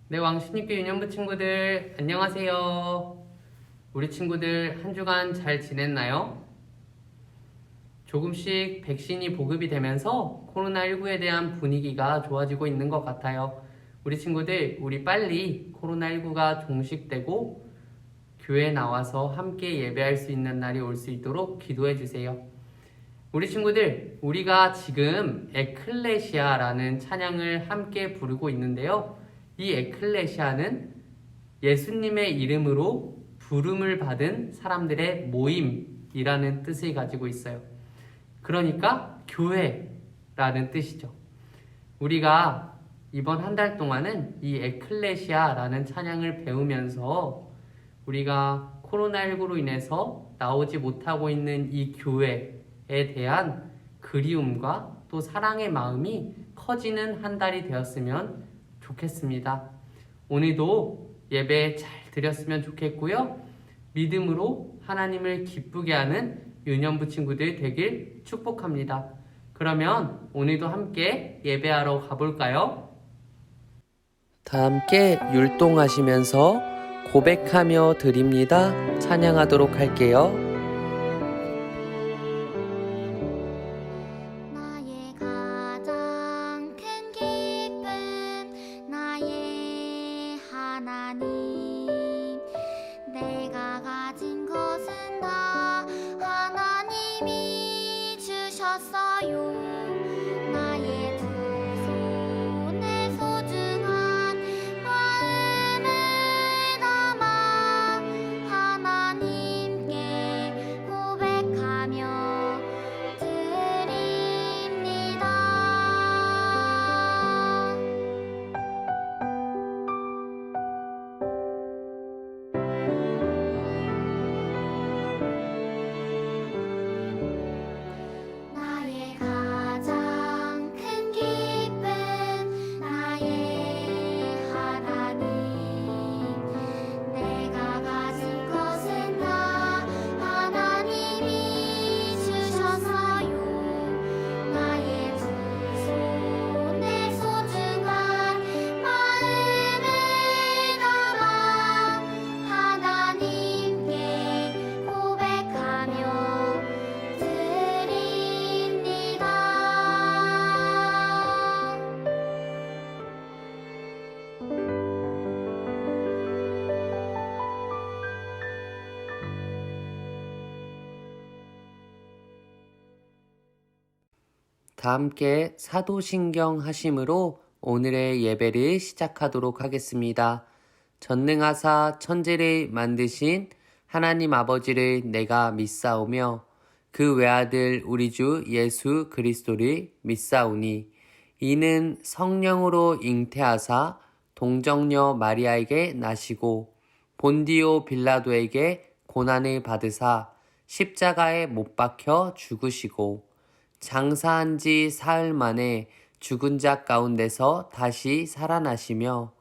네, 왕십리교 유년부 친구들 안녕하세요. 우리 친구들 한 주간 잘 지냈나요? 조금씩 백신이 보급이 되면서 코로나19에 대한 분위기가 좋아지고 있는 것 같아요. 우리 친구들, 우리 빨리 코로나19가 종식되고 교회에 나와서 함께 예배할 수 있는 날이 올 수 있도록 기도해 주세요. 우리 친구들, 우리가 지금 에클레시아라는 찬양을 함께 부르고 있는데요. 이 에클레시아는 예수님의 이름으로 부름을 받은 사람들의 모임이라는 뜻을 가지고 있어요. 그러니까 교회라는 뜻이죠. 우리가 이번 한 달 동안은 이 에클레시아라는 찬양을 배우면서 우리가 코로나19로 인해서 나오지 못하고 있는 이 교회에 대한 그리움과 또 사랑의 마음이 커지는 한 달이 되었으면 좋겠습니다. 오늘도 예배 잘 드렸으면 좋겠고요. 믿음으로 하나님을 기쁘게 하는 유년부 친구들 되길 축복합니다. 그러면 오늘도 함께 예배하러 가볼까요? 다 함께 율동하시면서 고백하며 드립니다. 찬양하도록 할게요. 내가 가진 것은 다 하나님이 주셨어요. 나의 두 손에 소중한 마음을 담아 하나님께 고백하며 드립니다. 나의 가장 큰 기쁨 나의 하나님 내가 가진 것은 다 하나님이 주셔서요. 나의 두 손에 소중한 마음을 담아 하나님께 고백하며 드립니다. 다 함께 사도신경 하심으로 오늘의 예배를 시작하도록 하겠습니다. 전능하사 천지를 만드신 하나님 아버지를 내가 믿사오며 그 외아들 우리 주 예수 그리스도를 믿사오니 이는 성령으로 잉태하사 동정녀 마리아에게 나시고 본디오 빌라도에게 고난을 받으사 십자가에 못 박혀 죽으시고 장사한 지 사흘 만에 죽은 자 가운데서 다시 살아나시며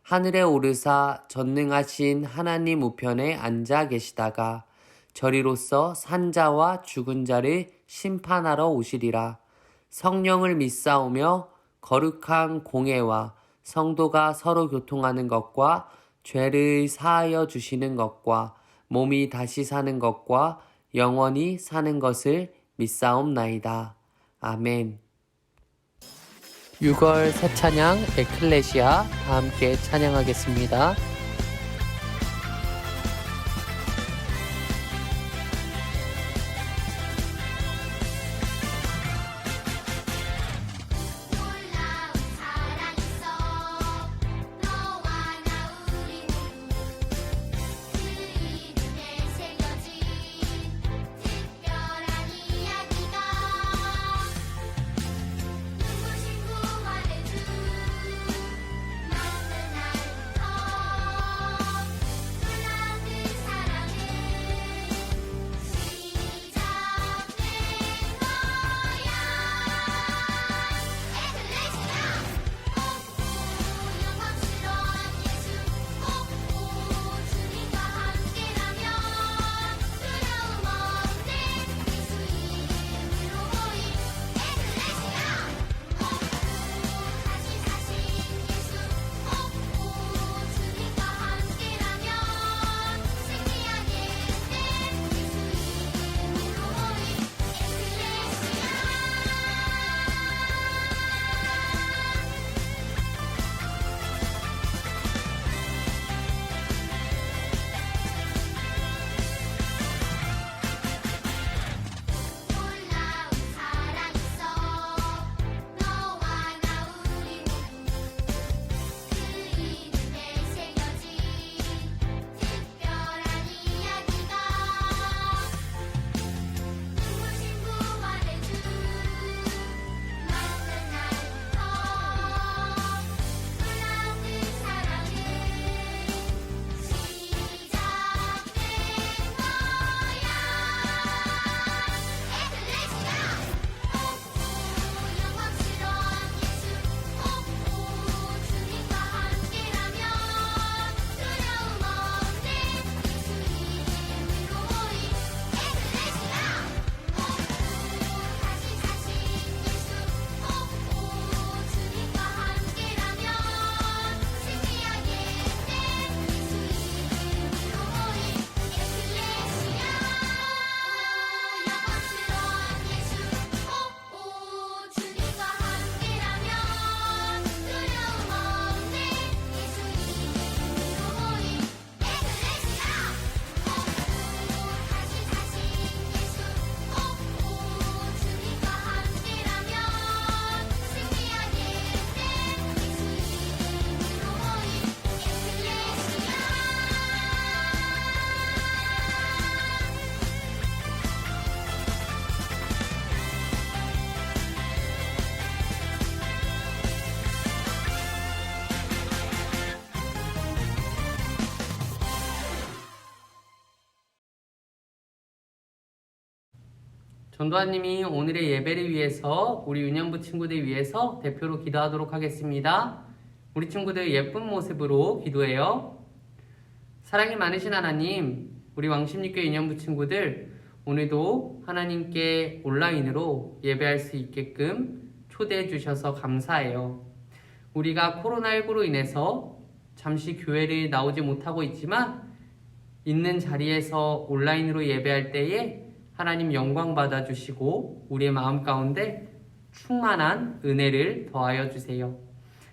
하늘에 오르사 전능하신 하나님 우편에 앉아 계시다가 저리로서 산자와 죽은 자를 심판하러 오시리라. 성령을 믿사오며 거룩한 공회와 성도가 서로 교통하는 것과 죄를 사하여 주시는 것과 몸이 다시 사는 것과 영원히 사는 것을 믿사옵나이다. 아멘. 6월 새 찬양 에클레시아 다 함께 찬양하겠습니다. 놀라운 사랑 있어 너와 나 우리는 그 이름에 새겨진 특별한 이야기가 누구신 구원의 주 만든 날부터 전도사님이 오늘의 예배를 위해서 우리 유년부 친구들 위해서 대표로 기도하도록 하겠습니다. 우리 친구들 예쁜 모습으로 기도해요. 사랑이 많으신 하나님, 우리 왕십리교회 유년부 친구들 오늘도 하나님께 온라인으로 예배할 수 있게끔 초대해 주셔서 감사해요. 우리가 코로나19로 인해서 잠시 교회를 나오지 못하고 있지만 있는 자리에서 온라인으로 예배할 때에 하나님 영광 받아주시고 우리의 마음 가운데 충만한 은혜를 더하여 주세요.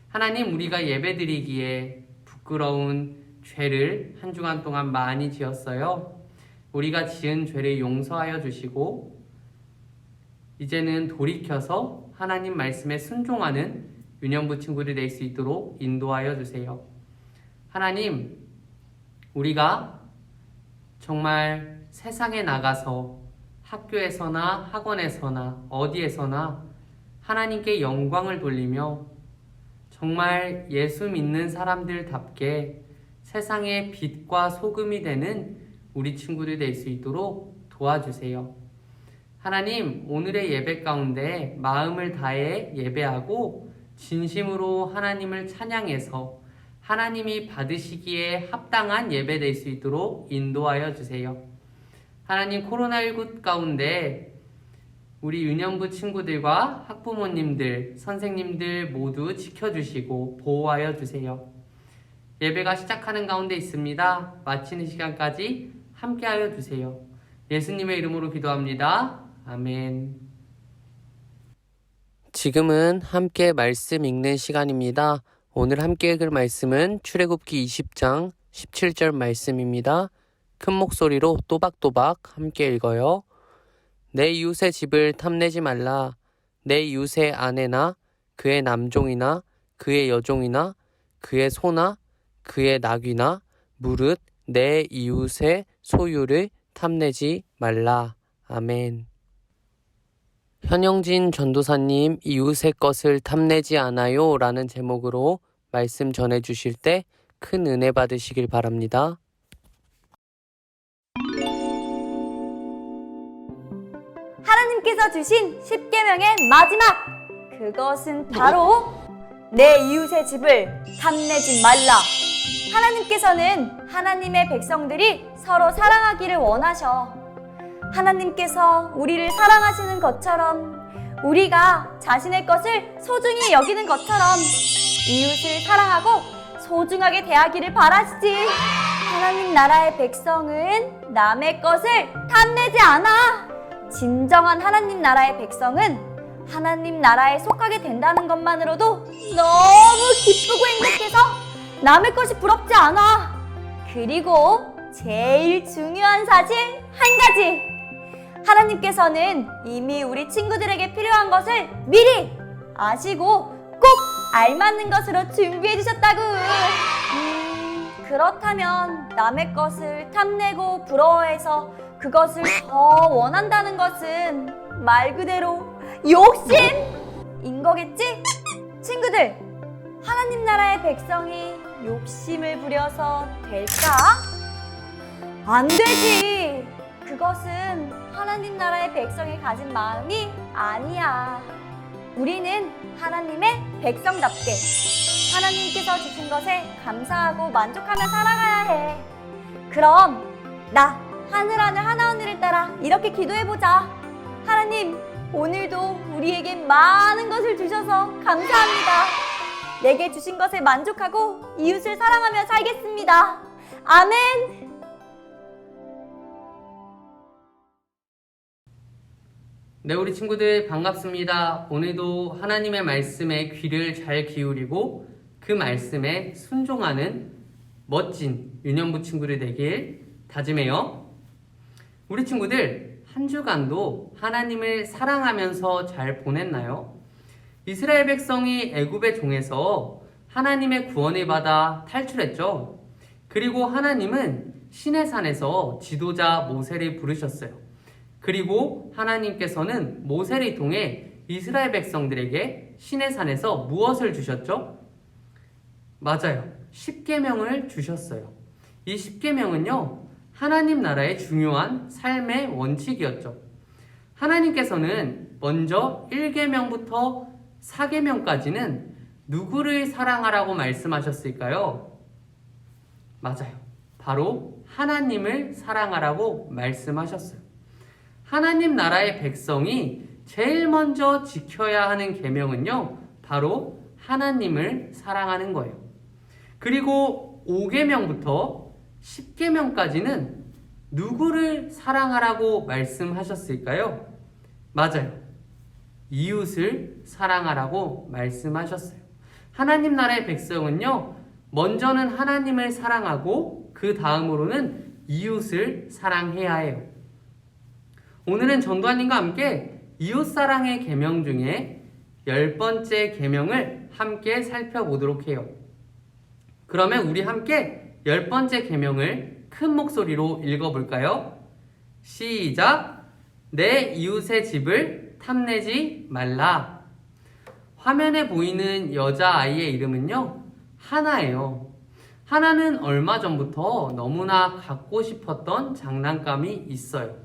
하나님, 우리가 예배드리기에 부끄러운 죄를 한 주간 동안 많이 지었어요. 우리가 지은 죄를 용서하여 주시고 이제는 돌이켜서 하나님 말씀에 순종하는 유년부 친구들이 될 수 있도록 인도하여 주세요. 하나님, 우리가 정말 세상에 나가서 학교에서나 학원에서나 어디에서나 하나님께 영광을 돌리며 정말 예수 믿는 사람들답게 세상의 빛과 소금이 되는 우리 친구들 될 수 있도록 도와주세요. 하나님, 오늘의 예배 가운데 마음을 다해 예배하고 진심으로 하나님을 찬양해서 하나님이 받으시기에 합당한 예배 될 수 있도록 인도하여 주세요. 하나님, 코로나19 가운데 우리 유년부 친구들과 학부모님들, 선생님들 모두 지켜주시고 보호하여 주세요. 예배가 시작하는 가운데 있습니다. 마치는 시간까지 함께하여 주세요. 예수님의 이름으로 기도합니다. 아멘. 지금은 함께 말씀 읽는 시간입니다. 오늘 함께 읽을 말씀은 출애굽기 20장 17절 말씀입니다. 큰 목소리로 또박또박 함께 읽어요. 내 이웃의 집을 탐내지 말라. 내 이웃의 아내나 그의 남종이나 그의 여종이나 그의 소나 그의 낙이나 무릇 내 이웃의 소유를 탐내지 말라. 아멘. 현영진 전도사님, 이웃의 것을 탐내지 않아요 라는 제목으로 말씀 전해주실 때 큰 은혜 받으시길 바랍니다. 하나님께서 주신 10계명의 마지막, 그것은 바로 내 이웃의 집을 탐내지 말라. 하나님께서는 하나님의 백성들이 서로 사랑하기를 원하셔. 하나님께서 우리를 사랑하시는 것처럼 우리가 자신의 것을 소중히 여기는 것처럼 이웃을 사랑하고 소중하게 대하기를 바라시지. 하나님 나라의 백성은 남의 것을 탐내지 않아. 진정한 하나님 나라의 백성은 하나님 나라에 속하게 된다는 것만으로도 너무 기쁘고 행복해서 남의 것이 부럽지 않아. 그리고 제일 중요한 사실 한 가지, 하나님께서는 이미 우리 친구들에게 필요한 것을 미리 아시고 꼭 알맞는 것으로 준비해 주셨다구. 그렇다면 남의 것을 탐내고 부러워해서 그것을 더 원한다는 것은 말 그대로 욕심인 거겠지? 친구들, 하나님 나라의 백성이 욕심을 부려서 될까? 안 되지. 그것은 하나님 나라의 백성이 가진 마음이 아니야. 우리는 하나님의 백성답게 하나님께서 주신 것에 감사하고 만족하며 살아가야 해. 그럼 나 하늘하늘 하나 언니를 따라 이렇게 기도해보자. 하나님, 오늘도 우리에게 많은 것을 주셔서 감사합니다. 내게 주신 것에 만족하고 이웃을 사랑하며 살겠습니다. 아멘. 네, 우리 친구들 반갑습니다. 오늘도 하나님의 말씀에 귀를 잘 기울이고 그 말씀에 순종하는 멋진 유년부 친구들 되길 다짐해요. 우리 친구들 한 주간도 하나님을 사랑하면서 잘 보냈나요? 이스라엘 백성이 애굽의 종에서 하나님의 구원을 받아 탈출했죠. 그리고 하나님은 시내산에서 지도자 모세를 부르셨어요. 그리고 하나님께서는 모세를 통해 이스라엘 백성들에게 시내산에서 무엇을 주셨죠? 맞아요. 10계명을 주셨어요. 이 10계명은요, 하나님 나라의 중요한 삶의 원칙이었죠. 하나님께서는 먼저 1계명부터 4계명까지는 누구를 사랑하라고 말씀하셨을까요? 맞아요. 바로 하나님을 사랑하라고 말씀하셨어요. 하나님 나라의 백성이 제일 먼저 지켜야 하는 계명은요, 바로 하나님을 사랑하는 거예요. 그리고 5계명부터 10계명까지는 누구를 사랑하라고 말씀하셨을까요? 맞아요. 이웃을 사랑하라고 말씀하셨어요. 하나님 나라의 백성은요, 먼저는 하나님을 사랑하고 그 다음으로는 이웃을 사랑해야 해요. 오늘은 전도아님과 함께 이웃사랑의 계명 중에 10번째 계명을 함께 살펴보도록 해요. 그러면 우리 함께 10번째 계명을 큰 목소리로 읽어볼까요? 시작! 내 이웃의 집을 탐내지 말라. 화면에 보이는 여자아이의 이름은요, 하나예요. 하나는 얼마 전부터 너무나 갖고 싶었던 장난감이 있어요.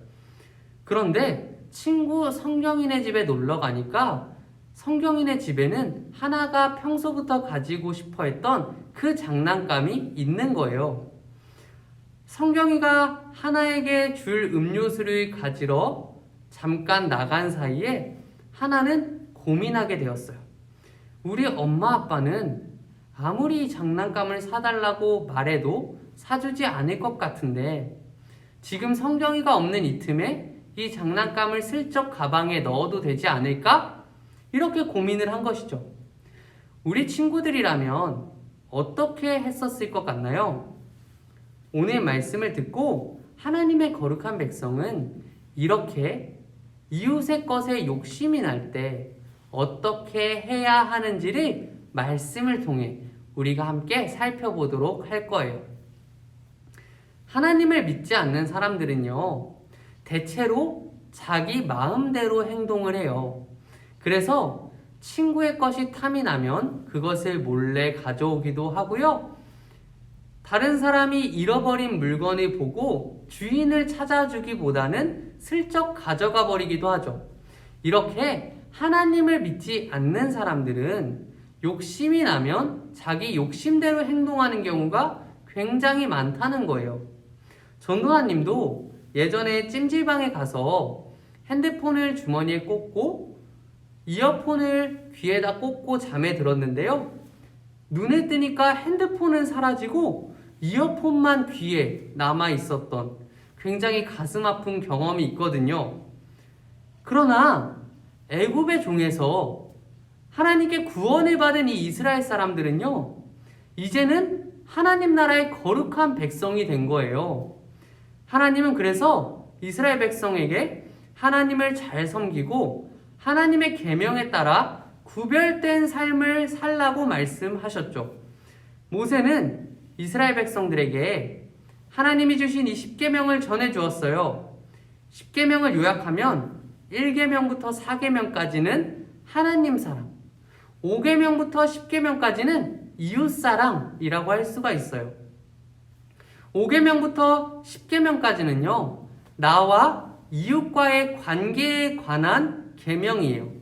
그런데 친구 성경이네 집에 놀러 가니까 성경이네 집에는 하나가 평소부터 가지고 싶어 했던 그 장난감이 있는 거예요. 성경이가 하나에게 줄 음료수를 가지러 잠깐 나간 사이에 하나는 고민하게 되었어요. 우리 엄마 아빠는 아무리 장난감을 사달라고 말해도 사주지 않을 것 같은데 지금 성경이가 없는 이 틈에 이 장난감을 슬쩍 가방에 넣어도 되지 않을까? 이렇게 고민을 한 것이죠. 우리 친구들이라면 어떻게 했었을 것 같나요? 오늘 말씀을 듣고 하나님의 거룩한 백성은 이렇게 이웃의 것에 욕심이 날 때 어떻게 해야 하는지를 말씀을 통해 우리가 함께 살펴보도록 할 거예요. 하나님을 믿지 않는 사람들은요, 대체로 자기 마음대로 행동을 해요. 그래서 친구의 것이 탐이 나면 그것을 몰래 가져오기도 하고요. 다른 사람이 잃어버린 물건을 보고 주인을 찾아주기보다는 슬쩍 가져가 버리기도 하죠. 이렇게 하나님을 믿지 않는 사람들은 욕심이 나면 자기 욕심대로 행동하는 경우가 굉장히 많다는 거예요. 전도사님도 예전에 찜질방에 가서 핸드폰을 주머니에 꽂고 이어폰을 귀에다 꽂고 잠에 들었는데요. 눈에 뜨니까 핸드폰은 사라지고 이어폰만 귀에 남아 있었던 굉장히 가슴 아픈 경험이 있거든요. 그러나 애굽의 종에서 하나님께 구원을 받은 이 이스라엘 사람들은요, 이제는 하나님 나라의 거룩한 백성이 된 거예요. 하나님은 그래서 이스라엘 백성에게 하나님을 잘 섬기고 하나님의 계명에 따라 구별된 삶을 살라고 말씀하셨죠. 모세는 이스라엘 백성들에게 하나님이 주신 이 10계명을 전해 주었어요. 10계명을 요약하면 1계명부터 4계명까지는 하나님 사랑, 5계명부터 10계명까지는 이웃 사랑이라고 할 수가 있어요. 5계명부터 10계명까지는요, 나와 이웃과의 관계에 관한 계명이에요.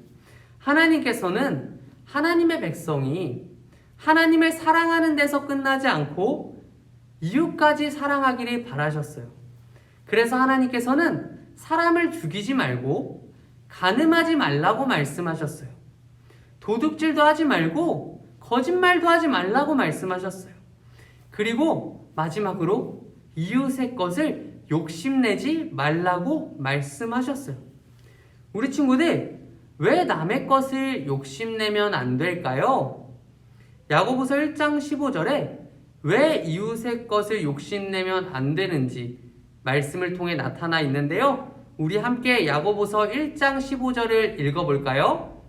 하나님께서는 하나님의 백성이 하나님을 사랑하는 데서 끝나지 않고 이웃까지 사랑하기를 바라셨어요. 그래서 하나님께서는 사람을 죽이지 말고 간음하지 말라고 말씀하셨어요. 도둑질도 하지 말고 거짓말도 하지 말라고 말씀하셨어요. 그리고 마지막으로 이웃의 것을 욕심내지 말라고 말씀하셨어요. 우리 친구들, 왜 남의 것을 욕심내면 안 될까요? 야고보서 1장 15절에 왜 이웃의 것을 욕심내면 안 되는지 말씀을 통해 나타나 있는데요. 우리 함께 야고보서 1장 15절을 읽어볼까요?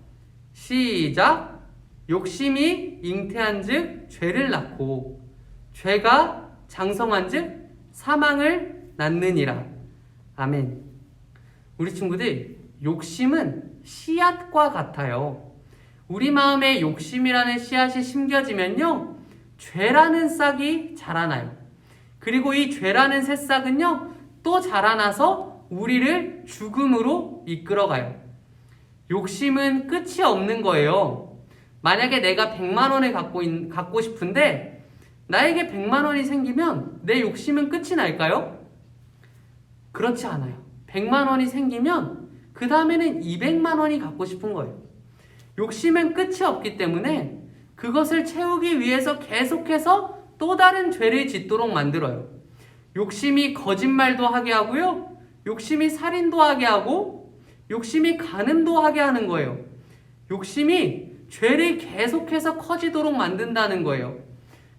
시작! 욕심이 잉태한 즉 죄를 낳고 죄가 장성한 즉 사망을 낳느니라. 아멘. 우리 친구들, 욕심은 씨앗과 같아요. 우리 마음에 욕심이라는 씨앗이 심겨지면요, 죄라는 싹이 자라나요. 그리고 이 죄라는 새싹은요, 또 자라나서 우리를 죽음으로 이끌어가요. 욕심은 끝이 없는 거예요. 만약에 내가 100만 원을 갖고 싶은데 나에게 100만 원이 생기면 내 욕심은 끝이 날까요? 그렇지 않아요. 100만 원이 생기면 그 다음에는 200만 원이 갖고 싶은 거예요. 욕심은 끝이 없기 때문에 그것을 채우기 위해서 계속해서 또 다른 죄를 짓도록 만들어요. 욕심이 거짓말도 하게 하고요. 욕심이 살인도 하게 하고 욕심이 간음도 하게 하는 거예요. 욕심이 죄를 계속해서 커지도록 만든다는 거예요.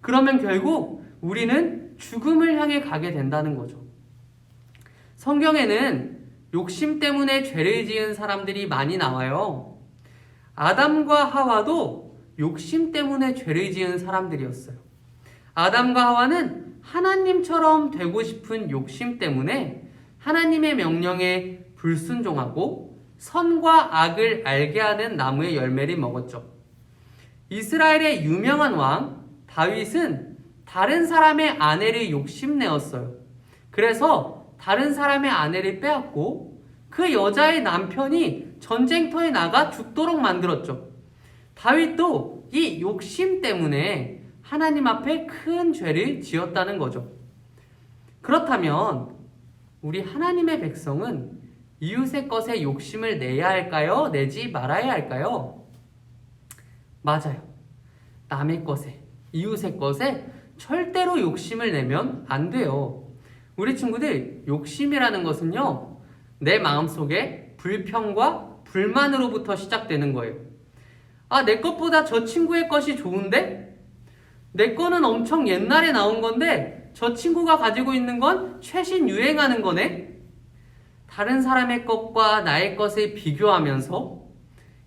그러면 결국 우리는 죽음을 향해 가게 된다는 거죠. 성경에는 욕심 때문에 죄를 지은 사람들이 많이 나와요. 아담과 하와도 욕심 때문에 죄를 지은 사람들이었어요. 아담과 하와는 하나님처럼 되고 싶은 욕심 때문에 하나님의 명령에 불순종하고 선과 악을 알게 하는 나무의 열매를 먹었죠. 이스라엘의 유명한 왕 다윗은 다른 사람의 아내를 욕심내었어요. 그래서 다른 사람의 아내를 빼앗고 그 여자의 남편이 전쟁터에 나가 죽도록 만들었죠. 다윗도 이 욕심 때문에 하나님 앞에 큰 죄를 지었다는 거죠. 그렇다면 우리 하나님의 백성은 이웃의 것에 욕심을 내야 할까요? 내지 말아야 할까요? 맞아요. 남의 것에, 이웃의 것에 절대로 욕심을 내면 안 돼요. 우리 친구들, 욕심이라는 것은요, 내 마음속에 불평과 불만으로부터 시작되는 거예요. 아, 내 것보다 저 친구의 것이 좋은데? 내 거는 엄청 옛날에 나온 건데 저 친구가 가지고 있는 건 최신 유행하는 거네? 다른 사람의 것과 나의 것을 비교하면서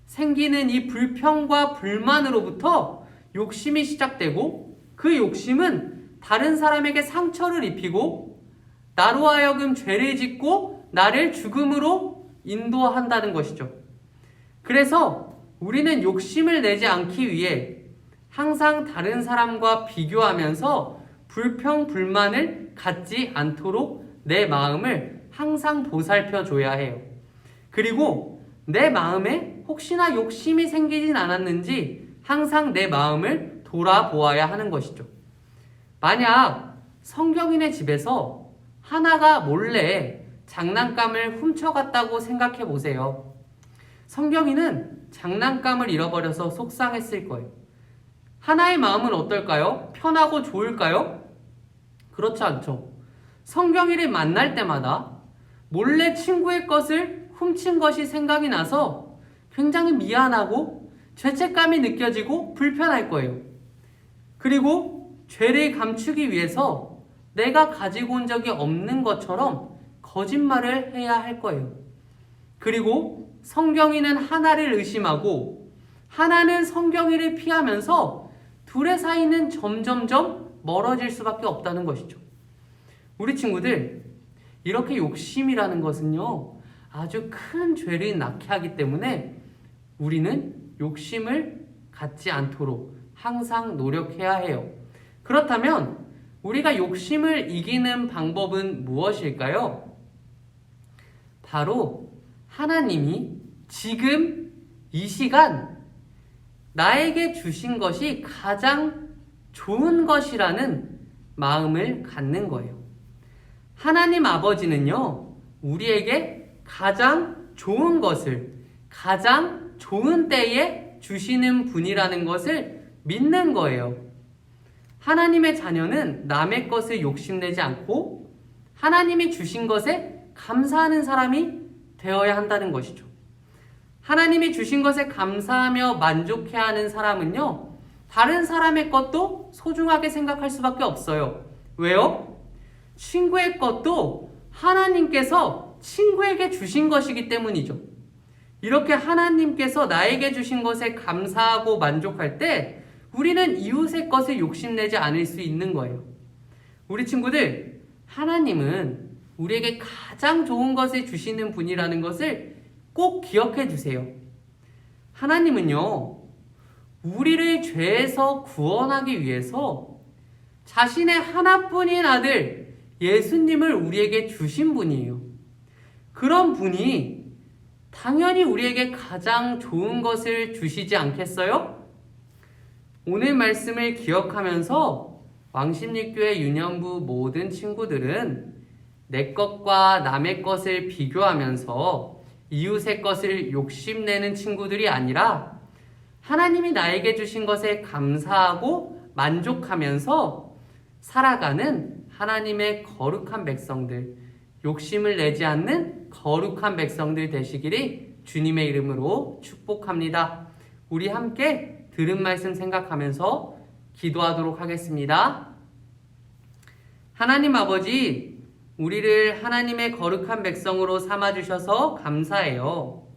생기는 이 불평과 불만으로부터 욕심이 시작되고 그 욕심은 다른 사람에게 상처를 입히고 나로 하여금 죄를 짓고 나를 죽음으로 인도한다는 것이죠. 그래서 우리는 욕심을 내지 않기 위해 항상 다른 사람과 비교하면서 불평, 불만을 갖지 않도록 내 마음을 항상 보살펴 줘야 해요. 그리고 내 마음에 혹시나 욕심이 생기진 않았는지 항상 내 마음을 돌아보아야 하는 것이죠. 만약 성경인의 집에서 하나가 몰래 장난감을 훔쳐갔다고 생각해 보세요. 성경인은 장난감을 잃어버려서 속상했을 거예요. 하나의 마음은 어떨까요? 편하고 좋을까요? 그렇지 않죠. 성경인을 만날 때마다 몰래 친구의 것을 훔친 것이 생각이 나서 굉장히 미안하고 죄책감이 느껴지고 불편할 거예요. 그리고 죄를 감추기 위해서 내가 가지고 온 적이 없는 것처럼 거짓말을 해야 할 거예요. 그리고 성경인은 하나를 의심하고 하나는 성경인을 피하면서 둘의 사이는 점점점 멀어질 수밖에 없다는 것이죠. 우리 친구들, 이렇게 욕심이라는 것은요, 아주 큰 죄를 낳게 하기 때문에 우리는 욕심을 갖지 않도록 항상 노력해야 해요. 그렇다면 우리가 욕심을 이기는 방법은 무엇일까요? 바로 하나님이 지금 이 시간 나에게 주신 것이 가장 좋은 것이라는 마음을 갖는 거예요. 하나님 아버지는요, 우리에게 가장 좋은 것을 가장 좋은 때에 주시는 분이라는 것을 믿는 거예요. 하나님의 자녀는 남의 것을 욕심내지 않고 하나님이 주신 것에 감사하는 사람이 되어야 한다는 것이죠. 하나님이 주신 것에 감사하며 만족해야 하는 사람은요, 다른 사람의 것도 소중하게 생각할 수밖에 없어요. 왜요? 친구의 것도 하나님께서 친구에게 주신 것이기 때문이죠. 이렇게 하나님께서 나에게 주신 것에 감사하고 만족할 때 우리는 이웃의 것을 욕심내지 않을 수 있는 거예요. 우리 친구들, 하나님은 우리에게 가장 좋은 것을 주시는 분이라는 것을 꼭 기억해 주세요. 하나님은요, 우리를 죄에서 구원하기 위해서 자신의 하나뿐인 아들 예수님을 우리에게 주신 분이에요. 그런 분이 당연히 우리에게 가장 좋은 것을 주시지 않겠어요? 오늘 말씀을 기억하면서 왕십리교회 유년부 모든 친구들은 내 것과 남의 것을 비교하면서 이웃의 것을 욕심내는 친구들이 아니라 하나님이 나에게 주신 것에 감사하고 만족하면서 살아가는 하나님의 거룩한 백성들, 욕심을 내지 않는 거룩한 백성들 되시기를 주님의 이름으로 축복합니다. 우리 함께 들은 말씀 생각하면서 기도하도록 하겠습니다. 하나님 아버지, 우리를 하나님의 거룩한 백성으로 삼아주셔서 감사해요.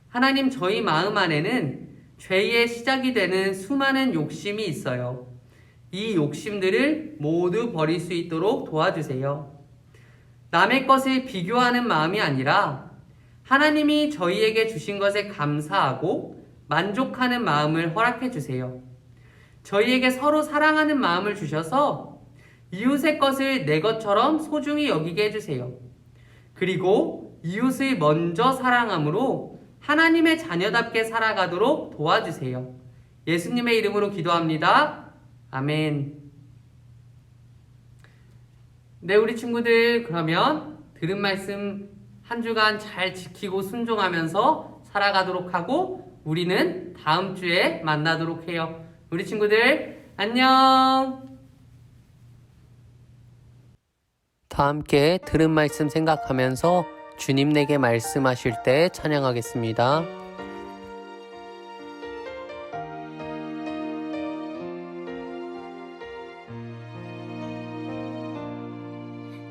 하나님, 저희 마음 안에는 죄의 시작이 되는 수많은 욕심이 있어요. 이 욕심들을 모두 버릴 수 있도록 도와주세요. 남의 것을 비교하는 마음이 아니라 하나님이 저희에게 주신 것에 감사하고 만족하는 마음을 허락해 주세요. 저희에게 서로 사랑하는 마음을 주셔서 이웃의 것을 내 것처럼 소중히 여기게 해주세요. 그리고 이웃을 먼저 사랑함으로 하나님의 자녀답게 살아가도록 도와주세요. 예수님의 이름으로 기도합니다. 아멘. 네, 우리 친구들, 그러면 들은 말씀 한 주간 잘 지키고 순종하면서 살아가도록 하고 우리는 다음 주에 만나도록 해요. 우리 친구들, 안녕! 다 함께 들은 말씀 생각하면서 주님 내게 말씀하실 때 찬양하겠습니다.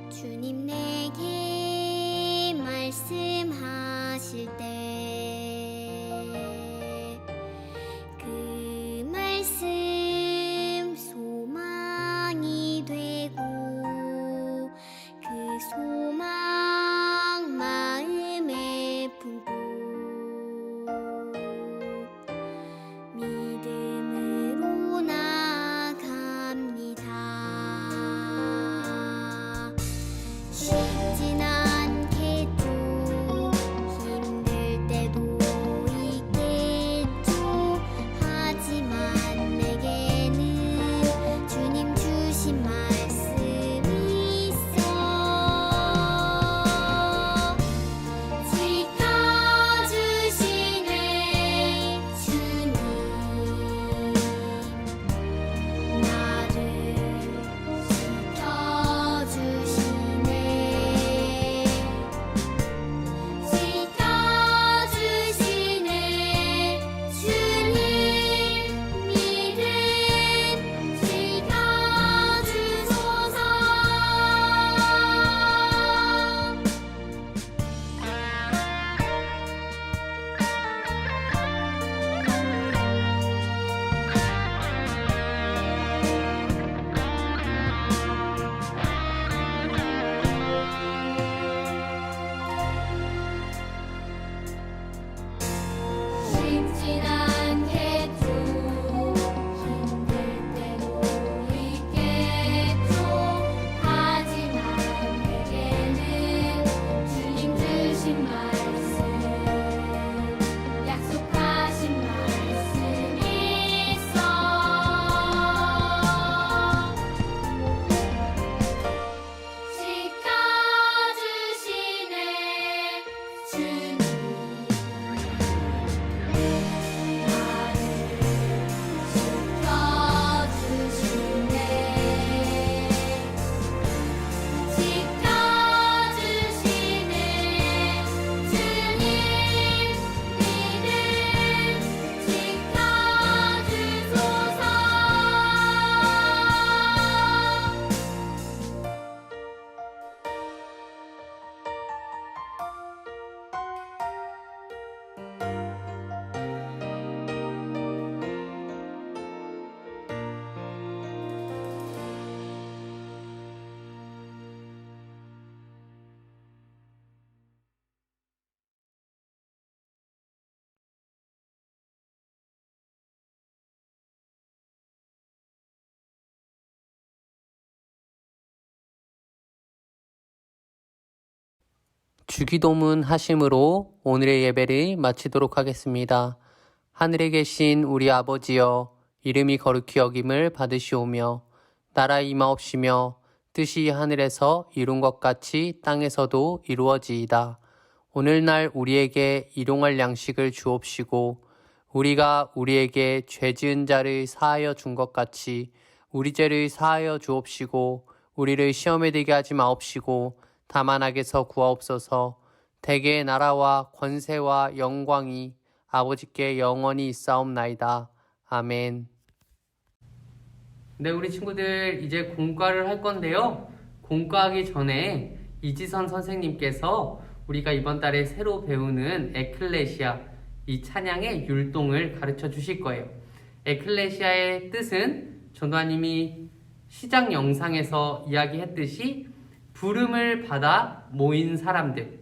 주님 내게 말씀하실 때 그 말씀 소망이 되고 그 소망 마음에 품고 주기도문 하심으로 오늘의 예배를 마치도록 하겠습니다. 하늘에 계신 우리 아버지여, 이름이 거룩히 여김을 받으시오며 나라 임하옵시며 뜻이 하늘에서 이룬 것 같이 땅에서도 이루어지이다. 오늘날 우리에게 일용할 양식을 주옵시고 우리가 우리에게 죄 지은 자를 사하여 준 것 같이 우리 죄를 사하여 주옵시고 우리를 시험에 들게 하지 마옵시고 다만 악에서 구하옵소서. 대개의 나라와 권세와 영광이 아버지께 영원히 있사옵나이다. 아멘. 네, 우리 친구들 이제 공과를 할 건데요. 공과하기 전에 이지선 선생님께서 우리가 이번 달에 새로 배우는 에클레시아, 이 찬양의 율동을 가르쳐 주실 거예요. 에클레시아의 뜻은 전도사님이 시작 영상에서 이야기했듯이 부름을 받아 모인 사람들,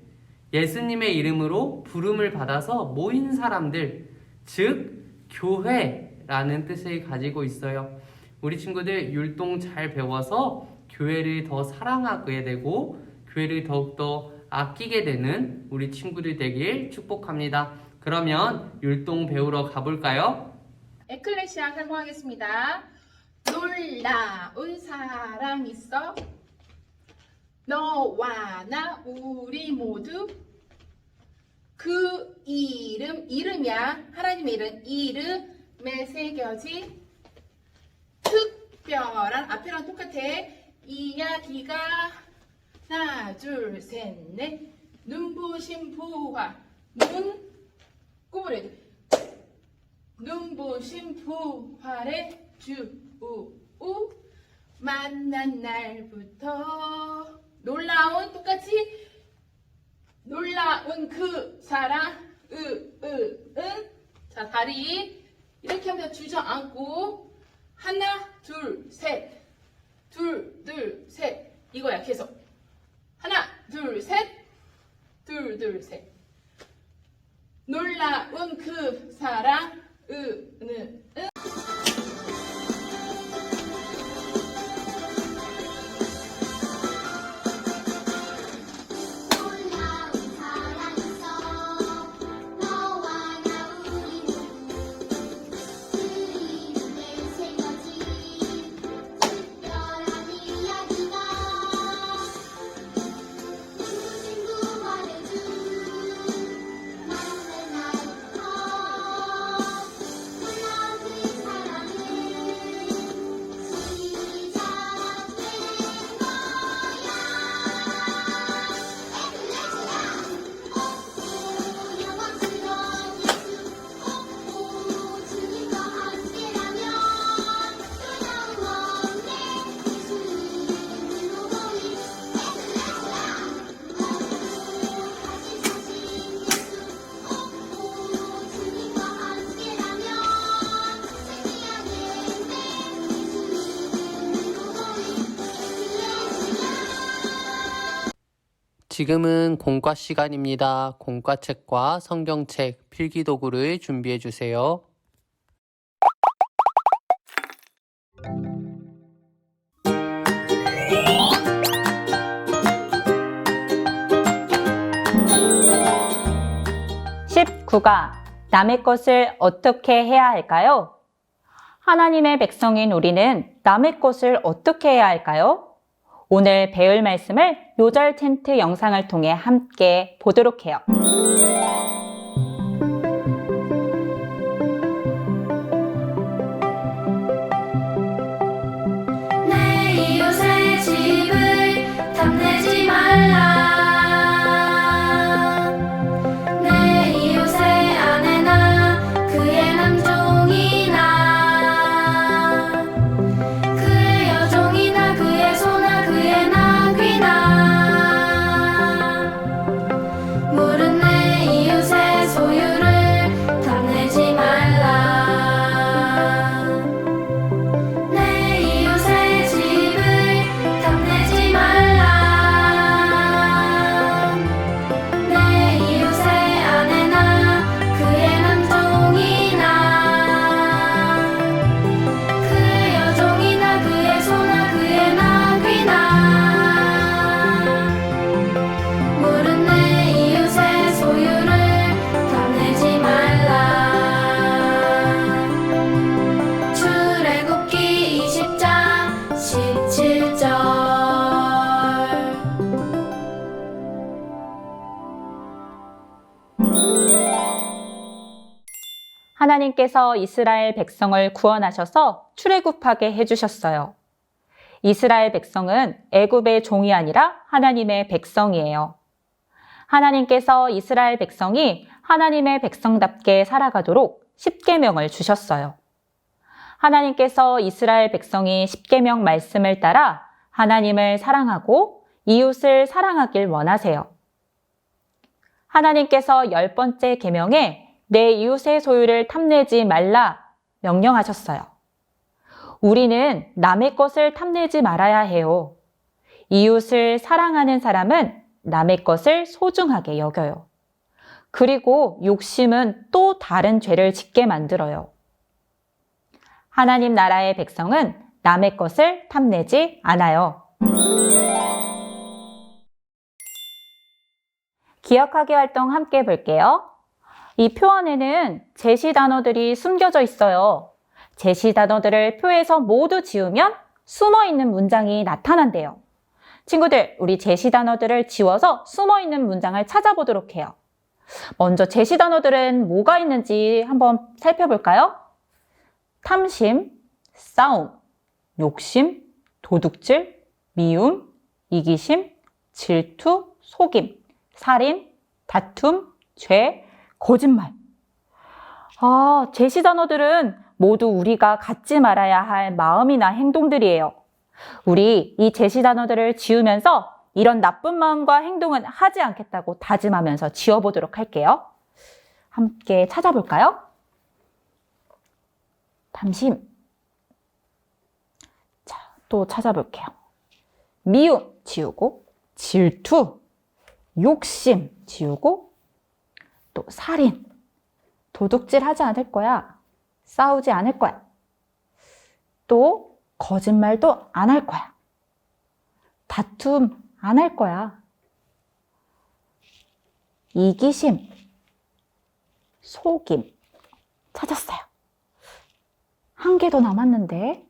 예수님의 이름으로 부름을 받아서 모인 사람들, 즉 교회라는 뜻을 가지고 있어요. 우리 친구들 율동 잘 배워서 교회를 더 사랑하게 되고 교회를 더욱더 아끼게 되는 우리 친구들 되길 축복합니다. 그러면 율동 배우러 가볼까요? 에클레시아 설명하겠습니다. 놀라운 사랑 있어 너와 나 우리 모두 그 이름이야 하나님의 이름에 새겨진 특별한 앞이랑 똑같아 이야기가 하나 둘 셋 넷 눈부신 부활 눈 구부려 눈부신 부활의 주 만난 날부터 놀라운 똑같이 놀라운 그 사랑 자 다리 이렇게 하면서 주저앉고 하나 둘 셋 이거야 계속 하나 둘 셋 놀라운 그 사랑 지금은 공과 시간입니다. 공과책과 성경책, 필기도구를 준비해 주세요. (19가) 남의 것을 어떻게 해야 할까요? 하나님의 백성인 우리는 남의 것을 어떻게 해야 할까요? 오늘 배울 말씀을 요절 텐트 영상을 통해 함께 보도록 해요. 내 이웃의 집을 탐내지 말라 내 이웃의 아내나 그의 남종이나 그의 여종이나 그의 소나 그의 나귀나 물은 내 이웃의 소유를 탐내지 말라 내 이웃의 집을 탐내지 말라 하나님께서 이스라엘 백성을 구원하셔서 출애굽하게 해주셨어요. 이스라엘 백성은 애굽의 종이 아니라 하나님의 백성이에요. 하나님께서 이스라엘 백성이 하나님의 백성답게 살아가도록 십계명을 주셨어요. 하나님께서 이스라엘 백성이 십계명 말씀을 따라 하나님을 사랑하고 이웃을 사랑하길 원하세요. 하나님께서 10번째 계명에 내 이웃의 소유를 탐내지 말라 명령하셨어요. 우리는 남의 것을 탐내지 말아야 해요. 이웃을 사랑하는 사람은 남의 것을 소중하게 여겨요. 그리고 욕심은 또 다른 죄를 짓게 만들어요. 하나님 나라의 백성은 남의 것을 탐내지 않아요. 기억하기 활동 함께 해볼게요. 이 표 안에는 제시 단어들이 숨겨져 있어요. 제시 단어들을 표에서 모두 지우면 숨어있는 문장이 나타난대요. 친구들, 우리 제시 단어들을 지워서 숨어있는 문장을 찾아보도록 해요. 먼저 제시 단어들은 뭐가 있는지 한번 살펴볼까요? 탐심, 싸움, 욕심, 도둑질, 미움, 이기심, 질투, 속임, 살인, 다툼, 죄, 거짓말. 제시 단어들은 모두 우리가 갖지 말아야 할 마음이나 행동들이에요. 우리 이 제시 단어들을 지우면서 이런 나쁜 마음과 행동은 하지 않겠다고 다짐하면서 지워보도록 할게요. 함께 찾아볼까요? 탐심. 자, 또 찾아볼게요. 미움 지우고, 질투, 욕심 지우고, 또 살인, 도둑질 하지 않을 거야. 싸우지 않을 거야. 또 거짓말도 안 할 거야. 다툼 안 할 거야. 이기심, 속임 찾았어요. 한 개 더 남았는데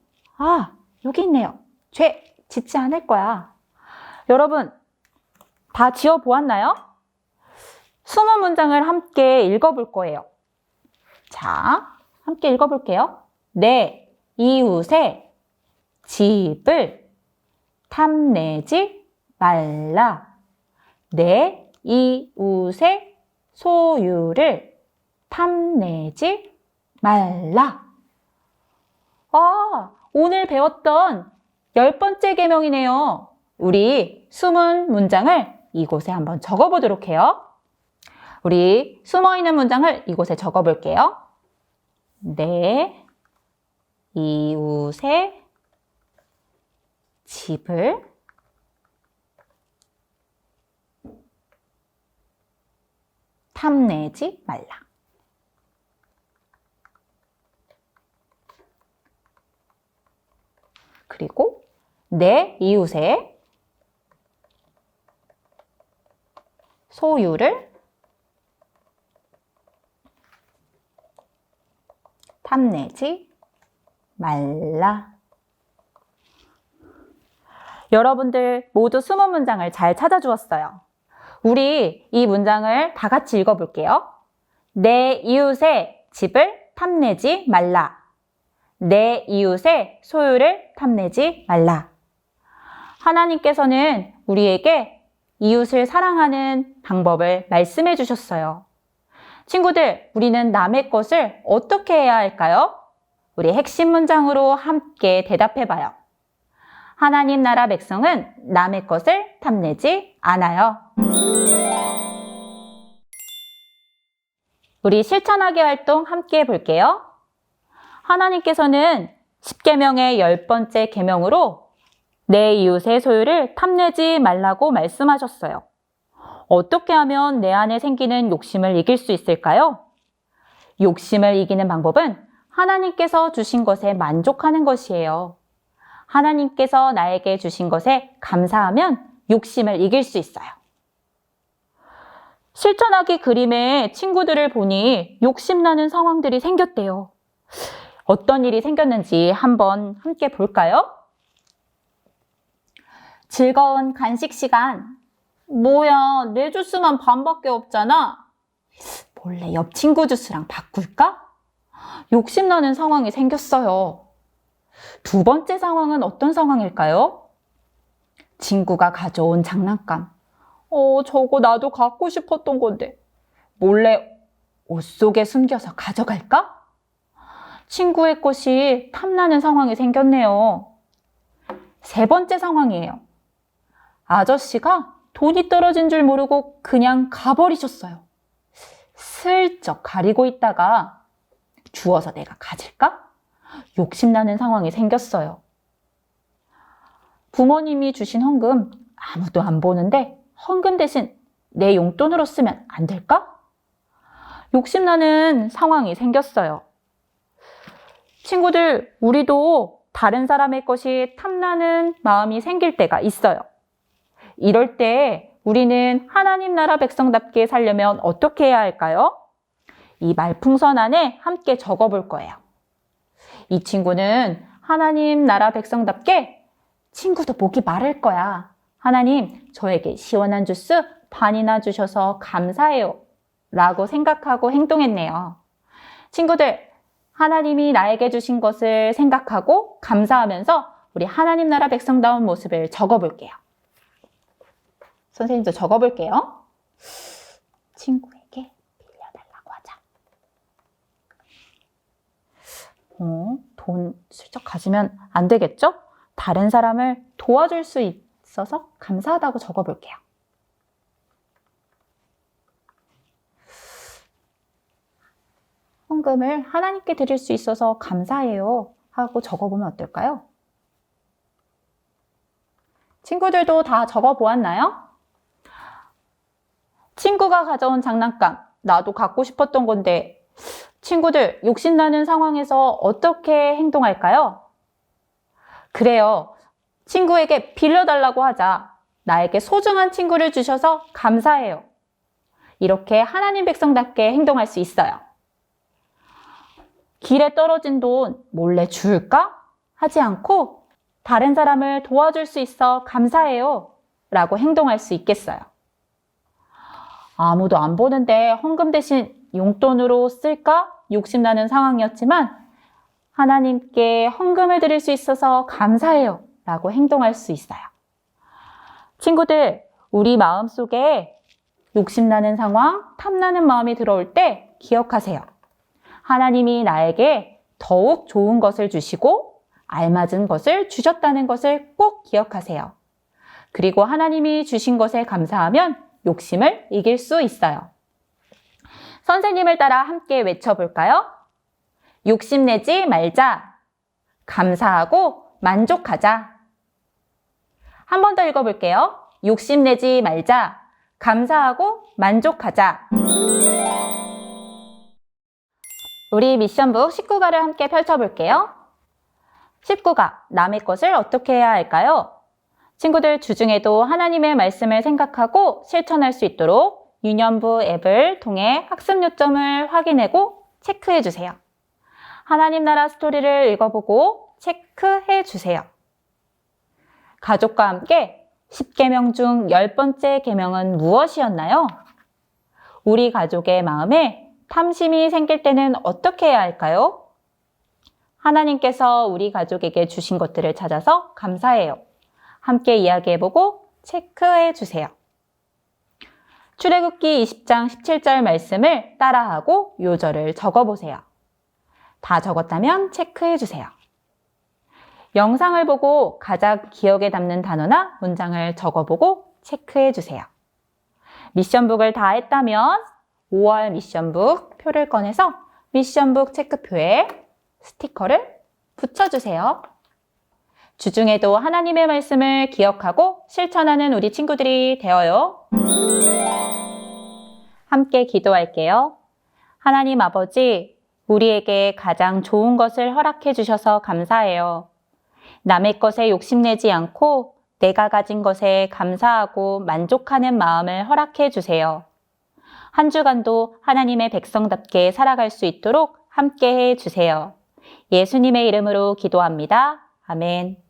여기 있네요. 죄 짓지 않을 거야. 여러분 다 지어보았나요? 20문장을 함께 읽어볼 거예요. 자, 함께 읽어볼게요. 내 이웃의 집을 탐내지 말라. 내 이웃의 소유를 탐내지 말라. 오늘 배웠던 10번째 계명이네요. 우리 숨은 문장을 이곳에 한번 적어보도록 해요. 우리 숨어있는 문장을 이곳에 적어볼게요. 내 이웃의 집을 탐내지 말라. 그리고 내 이웃의 소유를 탐내지 말라. 여러분들 모두 20문장을 잘 찾아주었어요. 우리 이 문장을 다 같이 읽어볼게요. 내 이웃의 집을 탐내지 말라. 내 이웃의 소유를 탐내지 말라. 하나님께서는 우리에게 이웃을 사랑하는 방법을 말씀해 주셨어요. 친구들, 우리는 남의 것을 어떻게 해야 할까요? 우리 핵심 문장으로 함께 대답해 봐요. 하나님 나라 백성은 남의 것을 탐내지 않아요. 우리 실천하기 활동 함께 해볼게요. 하나님께서는 10계명의 10번째 계명으로 내 이웃의 소유를 탐내지 말라고 말씀하셨어요. 어떻게 하면 내 안에 생기는 욕심을 이길 수 있을까요? 욕심을 이기는 방법은 하나님께서 주신 것에 만족하는 것이에요. 하나님께서 나에게 주신 것에 감사하면 욕심을 이길 수 있어요. 실천하기 그림에 친구들을 보니 욕심나는 상황들이 생겼대요. 어떤 일이 생겼는지 한번 함께 볼까요? 즐거운 간식 시간. 뭐야, 내 주스만 반밖에 없잖아. 몰래 옆 친구 주스랑 바꿀까? 욕심나는 상황이 생겼어요. 두 번째 상황은 어떤 상황일까요? 친구가 가져온 장난감. 저거 나도 갖고 싶었던 건데 몰래 옷 속에 숨겨서 가져갈까? 친구의 것이 탐나는 상황이 생겼네요. 세 번째 상황이에요. 아저씨가 돈이 떨어진 줄 모르고 그냥 가버리셨어요. 슬쩍 가리고 있다가 주워서 내가 가질까? 욕심나는 상황이 생겼어요. 부모님이 주신 헌금 아무도 안 보는데 헌금 대신 내 용돈으로 쓰면 안 될까? 욕심나는 상황이 생겼어요. 친구들, 우리도 다른 사람의 것이 탐나는 마음이 생길 때가 있어요. 이럴 때 우리는 하나님 나라 백성답게 살려면 어떻게 해야 할까요? 이 말풍선 안에 함께 적어볼 거예요. 이 친구는 하나님 나라 백성답게 친구도 목이 마를 거야. 하나님, 저에게 시원한 주스 반이나 주셔서 감사해요. 라고 생각하고 행동했네요. 친구들, 하나님이 나에게 주신 것을 생각하고 감사하면서 우리 하나님 나라 백성다운 모습을 적어볼게요. 선생님도 적어볼게요. 친구에게 빌려달라고 하자. 돈 슬쩍 가지면 안 되겠죠? 다른 사람을 도와줄 수 있어서 감사하다고 적어볼게요. 헌금을 하나님께 드릴 수 있어서 감사해요 하고 적어보면 어떨까요? 친구들도 다 적어보았나요? 친구가 가져온 장난감, 나도 갖고 싶었던 건데 친구들, 욕심나는 상황에서 어떻게 행동할까요? 그래요. 친구에게 빌려달라고 하자. 나에게 소중한 친구를 주셔서 감사해요. 이렇게 하나님 백성답게 행동할 수 있어요. 길에 떨어진 돈 몰래 줄까? 하지 않고 다른 사람을 도와줄 수 있어 감사해요. 라고 행동할 수 있겠어요. 아무도 안 보는데 헌금 대신 용돈으로 쓸까? 욕심나는 상황이었지만 하나님께 헌금을 드릴 수 있어서 감사해요. 라고 행동할 수 있어요. 친구들, 우리 마음속에 욕심나는 상황, 탐나는 마음이 들어올 때 기억하세요. 하나님이 나에게 더욱 좋은 것을 주시고 알맞은 것을 주셨다는 것을 꼭 기억하세요. 그리고 하나님이 주신 것에 감사하면 욕심을 이길 수 있어요. 선생님을 따라 함께 외쳐볼까요? 욕심내지 말자. 감사하고 만족하자. 한 번 더 읽어볼게요. 욕심내지 말자. 감사하고 만족하자. 우리 미션북 19가를 함께 펼쳐볼게요. 19가, 남의 것을 어떻게 해야 할까요? 친구들, 주중에도 하나님의 말씀을 생각하고 실천할 수 있도록 유년부 앱을 통해 학습 요점을 확인하고 체크해 주세요. 하나님 나라 스토리를 읽어보고 체크해 주세요. 가족과 함께 10계명 중 10번째 계명은 무엇이었나요? 우리 가족의 마음에 탐심이 생길 때는 어떻게 해야 할까요? 하나님께서 우리 가족에게 주신 것들을 찾아서 감사해요. 함께 이야기해보고 체크해 주세요. 출애굽기 20장 17절 말씀을 따라하고 요절을 적어보세요. 다 적었다면 체크해 주세요. 영상을 보고 가장 기억에 남는 단어나 문장을 적어보고 체크해 주세요. 미션북을 다 했다면 5월 미션북 표를 꺼내서 미션북 체크표에 스티커를 붙여주세요. 주중에도 하나님의 말씀을 기억하고 실천하는 우리 친구들이 되어요. 함께 기도할게요. 하나님 아버지, 우리에게 가장 좋은 것을 허락해 주셔서 감사해요. 남의 것에 욕심내지 않고 내가 가진 것에 감사하고 만족하는 마음을 허락해 주세요. 한 주간도 하나님의 백성답게 살아갈 수 있도록 함께 해 주세요. 예수님의 이름으로 기도합니다. 아멘.